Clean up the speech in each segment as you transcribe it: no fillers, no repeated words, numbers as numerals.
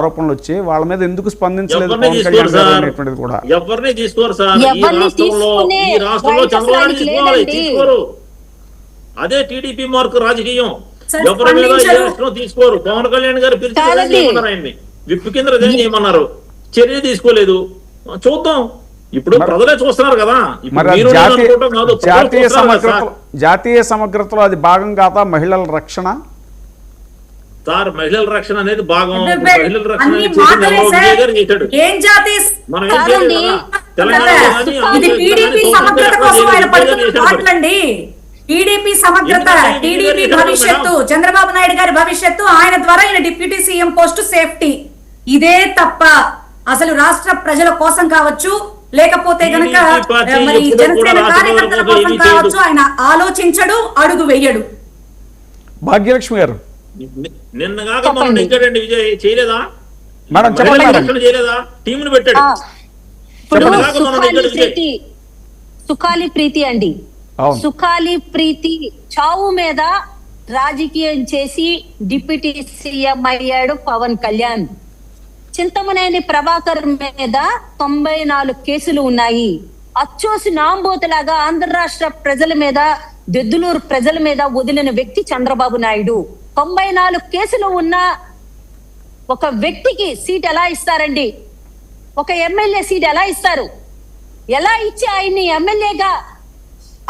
ఆరోపణలు వచ్చి వాళ్ళ మీద ఎందుకు స్పందించలేదు కూడా ఎవరిని తీసుకోరు సార్. ఈ రాష్ట్రంలో చంద్రబాబు తీసుకోరు. అదే టీడీపీ మార్కు రాజకీయం. ఎవరి మీద ఏ రాష్ట్రం తీసుకోరు. పవన్ కళ్యాణ్ గారు పిలిచి ఆయన్ని విప్పు కింద చేయమన్నారు, చర్య తీసుకోలేదు. చూద్దాం, ఇప్పుడు ప్రజలే చూస్తున్నారు కదా. జాతీయ సమగ్రతలో అది భాగం కాదా మహిళల రక్షణ? సార్ మహిళల రక్షణ అనేది భాగం. మహిళల రక్షణ టీడీపీ సమగ్రత, టీడీపీ భవిష్యత్తు, చంద్రబాబు నాయుడు గారి భవిష్యత్తు, ఆయన ద్వారా ఆయన డిప్యూటీ సీఎం పోస్టు సేఫ్టీ. ఇదే తప్ప అసలు రాష్ట్ర ప్రజల కోసం కావచ్చు, లేకపోతే గనక మరి జనసేన కార్యకర్తల కోసం కావచ్చు, ఆయన ఆలోచించడు, అడుగు వెయ్యడు. భాగ్యలక్ష్మి గారు నిన్న కాక మనం నెగ్గాడండి విజయ్, చేయలేదా మేడం? చెప్పండి, చేయలేదా? టీంను పెట్టాడు. సుఖాలి ప్రీతి అండి, సుఖాలి ప్రీతి చావు మీద రాజకీయం చేసి డిప్యూటీ సీఎం అయ్యాడు పవన్ కళ్యాణ్. చింతమనేని ప్రభాకర్ మీద 94 కేసులు ఉన్నాయి. అచ్చోసి నాంబోతులాగా ఆంధ్ర రాష్ట్ర ప్రజల మీద, దెద్దులూరు ప్రజల మీద వదిలిన వ్యక్తి చంద్రబాబు నాయుడు. 94 కేసులు ఉన్న ఒక వ్యక్తికి సీట్ ఎలా ఇస్తారండి? ఒక ఎమ్మెల్యే సీట్ ఎలా ఇస్తారు? ఎలా ఇచ్చి ఆయన్ని ఎమ్మెల్యేగా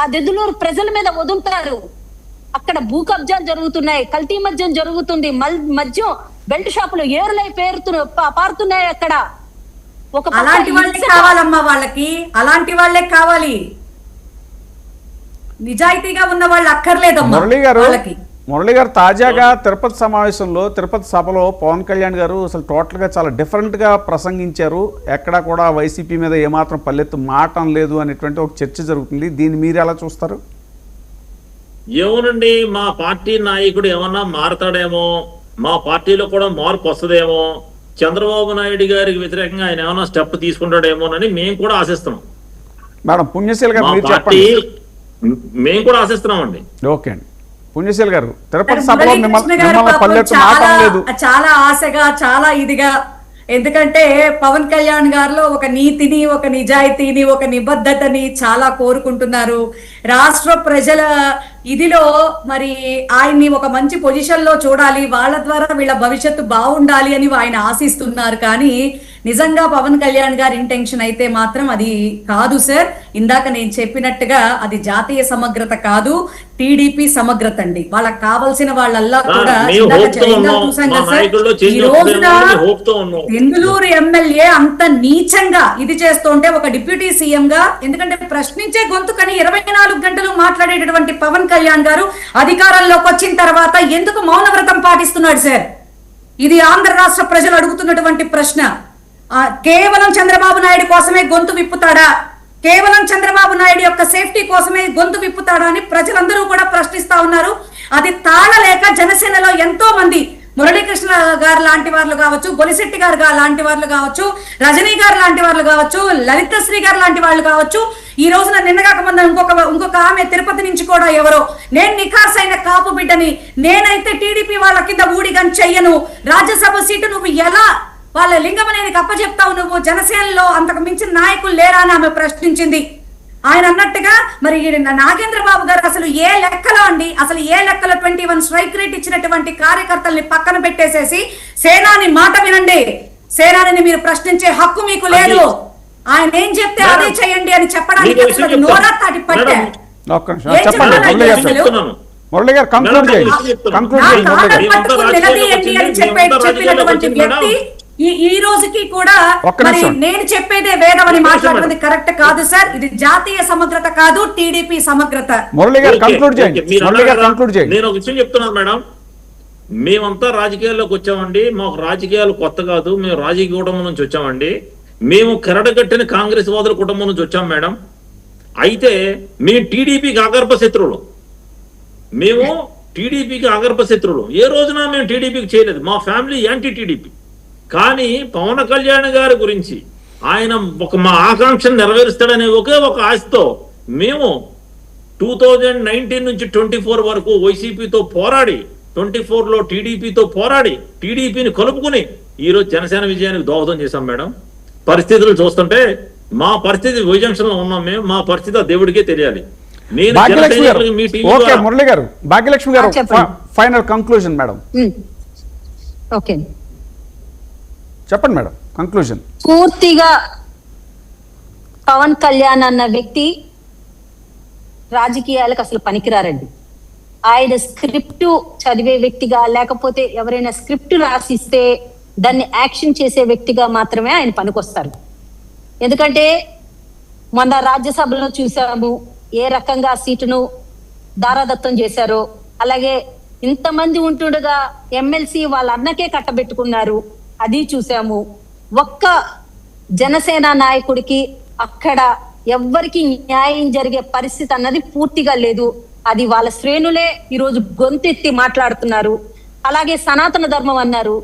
ఆ దెద్దులూరు ప్రజల మీద వదులుతారు? అక్కడ భూ కబ్జాలు జరుగుతున్నాయి, కల్తీ మద్యం జరుగుతుంది, మద్యం బెల్ట్ షాపులు ఏరులై పారుతున్నాయి. అక్కడ ఒక అలాంటి వాళ్ళే కావాలమ్మా, వాళ్ళకి అలాంటి వాళ్ళే కావాలి. నిజాయితీగా ఉన్న వాళ్ళు అక్కర్లేదమ్మా. మురళి గారు తాజాగా తిరుపతి సమావేశంలో, తిరుపతి సభలో పవన్ కళ్యాణ్ గారు అసలు టోటల్గా చాలా డిఫరెంట్గా ప్రసంగించారు. ఎక్కడా కూడా వైసీపీ మీద ఏమాత్రం పల్లెత్తు మాట లేదు అనేటువంటి ఒక చర్చ జరుగుతుంది. దీన్ని మీరు ఎలా చూస్తారు? ఏమోనండి, మా పార్టీ నాయకుడు ఏమన్నా మారతాడేమో, మా పార్టీలో కూడా మార్పు వస్తుందేమో, చంద్రబాబు నాయుడు గారికి వ్యతిరేకంగా ఆయన ఏమైనా స్టెప్ తీసుకుంటాడేమోనని మేము కూడా ఆశిస్తున్నాం. మేడం పుణ్యశీల గారు మేము కూడా ఆశిస్తున్నామండి. ఓకే అండి, పుణ్యశీల గారు తిరుపతి సభలో మిమ్మల్ని పల్లెత్తు మాట లేదు. చాలా ఆశగా, చాలా ఇదిగా, ఎందుకంటే పవన్ కళ్యాణ్ గారిలో ఒక నీతిని, ఒక నిజాయితీని, ఒక నిబద్ధతని చాలా కోరుకుంటున్నారు. రాష్ట్ర ప్రజల ఇదిలో మరి ఆయన్ని ఒక మంచి పొజిషన్ లో చూడాలి, వాళ్ళ ద్వారా వీళ్ళ భవిష్యత్తు బాగుండాలి అని ఆయన ఆశిస్తున్నారు. కానీ నిజంగా పవన్ కళ్యాణ్ గారి ఇంటెన్షన్ అయితే మాత్రం అది కాదు సార్. ఇందాక నేను చెప్పినట్టుగా అది జాతీయ సమగ్రత కాదు, టీడీపీ సమగ్రత అండి. వాళ్ళకి కావాల్సిన వాళ్ళల్లా కూడా చూసాం కదా సార్. ఈ రోజున బెంగళూరు ఎమ్మెల్యే అంత నీచంగా ఇది చేస్తుంటే ఒక డిప్యూటీ సీఎం గా, ఎందుకంటే ప్రశ్నించే గొంతు కానీ 24 గంటలు మాట్లాడేటటువంటి పవన్ కళ్యాణ్ గారు అధికారంలోకి వచ్చిన తర్వాత ఎందుకు మౌనవ్రతం పాటిస్తున్నాడు సార్? ఇది ఆంధ్ర రాష్ట్ర ప్రజలు అడుగుతున్నటువంటి ప్రశ్న. కేవలం చంద్రబాబు నాయుడు కోసమే గొంతు విప్పుతాడా, కేవలం చంద్రబాబు నాయుడు యొక్క సేఫ్టీ కోసమే గొంతు విప్పుతాడా అని ప్రజలందరూ కూడా ప్రశ్నిస్తా ఉన్నారు. అది తాళలేక జనసేనలో ఎంతో మంది, మురళీకృష్ణ గారు లాంటి వాళ్ళు కావచ్చు, బొలిశెట్టి గారు లాంటి వాళ్ళు కావచ్చు, రజనీ గారు లాంటి వాళ్ళు కావచ్చు, లలితశ్రీ గారు లాంటి వాళ్ళు కావచ్చు, ఈ రోజున నిన్నగాక ముందు ఇంకొక ఆమె తిరుపతి నుంచి కూడా ఎవరో, నేను నిఖార్సైన కాపు బిడ్డని, నేనైతే టీడీపీ వాళ్ళ కింద ఊడిగని చెయ్యను, రాజ్యసభ సీటు నువ్వు ఎలా వాళ్ళ లింగమనేది అప్పచెప్తావు, నువ్వు జనసేనలో అంతకు మించిన నాయకులు లేరా అని ఆమె ప్రశ్నించింది. ఆయన అన్నట్టుగా మరి నాగేంద్ర బాబు గారు అసలు ఏ లెక్కలో అండి, అసలు ఏ లెక్కలో 21 స్ట్రైక్ రేట్ ఇచ్చినటువంటి కార్యకర్తల్ని పక్కన పెట్టేసేసి సేనాని మాట వినండి, సేనాని మీరు ప్రశ్నించే హక్కు మీకు లేదు, ఆయన ఏం చెప్తే అదే చేయండి అని చెప్పడానికి నోరా తాటి పట్టే చెప్పినటువంటి వ్యక్తి ఈ రోజుకి కూడా మరి నేను చెప్పేదే వేదం అని మాట్లాడుతుంది కరెక్ట్ కాదు సార్. ఇది జాతీయ సమగ్రత కాదు, టీడీపీ సమగ్రత. నేను ఒక విషయం చెప్తున్నాను మేడం, మేమంతా రాజకీయాల్లోకి వచ్చామండి, మాకు రాజకీయాలు కొత్త కాదు, మేము రాజకీయ కుటుంబం నుంచి వచ్చామండి, మేము కరడగట్టిన కాంగ్రెస్ వాదుల కుటుంబం నుంచి వచ్చాం మేడం. అయితే మేము టీడీపీకి అగర్భ శత్రువులు, మేము టీడీపీకి అగర్భ శత్రువులు. ఏ రోజున మేము టీడీపీకి చేయలేదు, మా ఫ్యామిలీ యాంటీ టీడీపీ. కానీ పవన్ కళ్యాణ్ గారి గురించి ఆయన మా ఆకాంక్షను నెరవేరుస్తాడనే ఒకే ఒక ఆశతో మేము 2019 నుంచి 24 వరకు వైసీపీతో పోరాడి, 24లో టీడీపీతో పోరాడి, టీడీపీని కలుపుకుని ఈ రోజు జనసేన విజయానికి దోహదం చేశాం మేడం. పరిస్థితులు చూస్తుంటే మా పరిస్థితి విజంక్షన్ లో ఉన్నాం మేము. మా పరిస్థితి ఆ దేవుడికే తెలియాలి. నేను భాగ్యలక్ష్మి గారు, మీ టీవీ ఓకే ద్వారా- మురళి గారు, భాగ్యలక్ష్మి గారు చెప్పండి. ఫైనల్ కంక్లూజన్ మేడం ఓకే, చెప్పండి మేడం కంక్లూజన్. పూర్తిగా పవన్ కళ్యాణ్ అన్న వ్యక్తి రాజకీయాలకు అసలు పనికిరారండి. ఆయన స్క్రిప్ట్ చదివే వ్యక్తిగా, లేకపోతే ఎవరైనా స్క్రిప్ట్ రాసిస్తే దాన్ని యాక్షన్ చేసే వ్యక్తిగా మాత్రమే ఆయన పనికొస్తారు. ఎందుకంటే మొన్న రాజ్యసభలో చూసాము ఏ రకంగా సీటును దారాదత్తం చేశారో. అలాగే ఇంతమంది ఉంటుండగా ఎమ్మెల్సీ వాళ్ళ అన్నకే కట్టబెట్టుకున్నారు, అది చూసాము. ఒక్క జనసేన నాయకుడికి అక్కడ ఎవ్వరికి న్యాయం జరిగే పరిస్థితి అన్నది పూర్తిగా లేదు. అది వాళ్ళ శ్రేణులే ఈరోజు గొంతెత్తి మాట్లాడుతున్నారు. అలాగే సనాతన ధర్మం అన్నారు,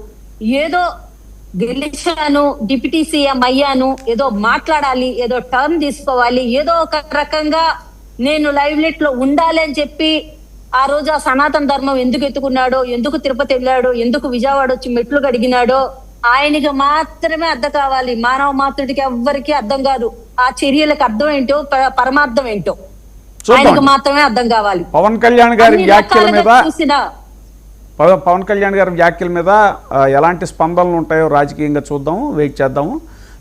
ఏదో గెలిచాను, డిప్యూటీ సీఎం అయ్యాను, ఏదో మాట్లాడాలి, ఏదో టర్న్ తీసుకోవాలి, ఏదో ఒక రకంగా నేను లైవ్ లైట్ లో ఉండాలి అని చెప్పి ఆ రోజు ఆ సనాతన ధర్మం ఎందుకు ఎత్తుకున్నాడో, ఎందుకు తిరుపతి వెళ్ళాడో, ఎందుకు విజయవాడ వచ్చి మెట్లు కడిగినాడో ఆయనకి మాత్రమే అర్థం కావాలి. మానవ మాత్రుడికి ఎవ్వరికి అర్థం కాదు. ఆ చర్యలకు అర్థం ఏంటో, పరమార్థం ఏంటో ఆయనకు మాత్రమే అర్థం కావాలి. పవన్ కళ్యాణ్ గారి వ్యాఖ్యల మీద చూసినా పవన్ కళ్యాణ్ గారి వ్యాఖ్యల మీద ఎలాంటి స్పందనలు ఉంటాయో రాజకీయంగా చూద్దాము, వెయిట్ చేద్దాము.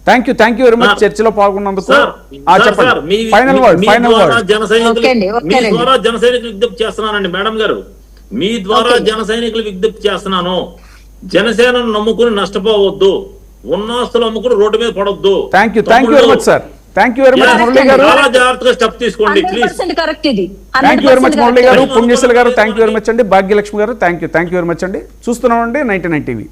థ్యాంక్ యూ వెరీ మచ్ చర్చలో పాల్గొన్నందుకు. చెప్పండి ఫైనల్ వర్డ్. జన సైనికులు విజ్ఞప్తి చేస్తున్నానండి మేడం గారు, మీ ద్వారా జన సైనికులు విజ్ఞప్తి చేస్తున్నాను. జనసేనను నమ్ముకుని నష్టపోవద్దు, ఉన్నాస్తులు అమ్ముకుని రోడ్డు మీద పడొద్దు. Thank you very much sir. Thank you very much Murali గారు. చాలా జాగ్రత్తగా స్టెప్ తీసుకోండి please. Thank you very much Murali గారు, పుణ్యశ్రీ గారు థ్యాంక్ యూ వెరీ మచ్ అండి, భాగ్యలక్ష్మి గారు థ్యాంక్ యూ వెరీ మచ్ అండి. చూస్తున్నామండి 99 టీవీ.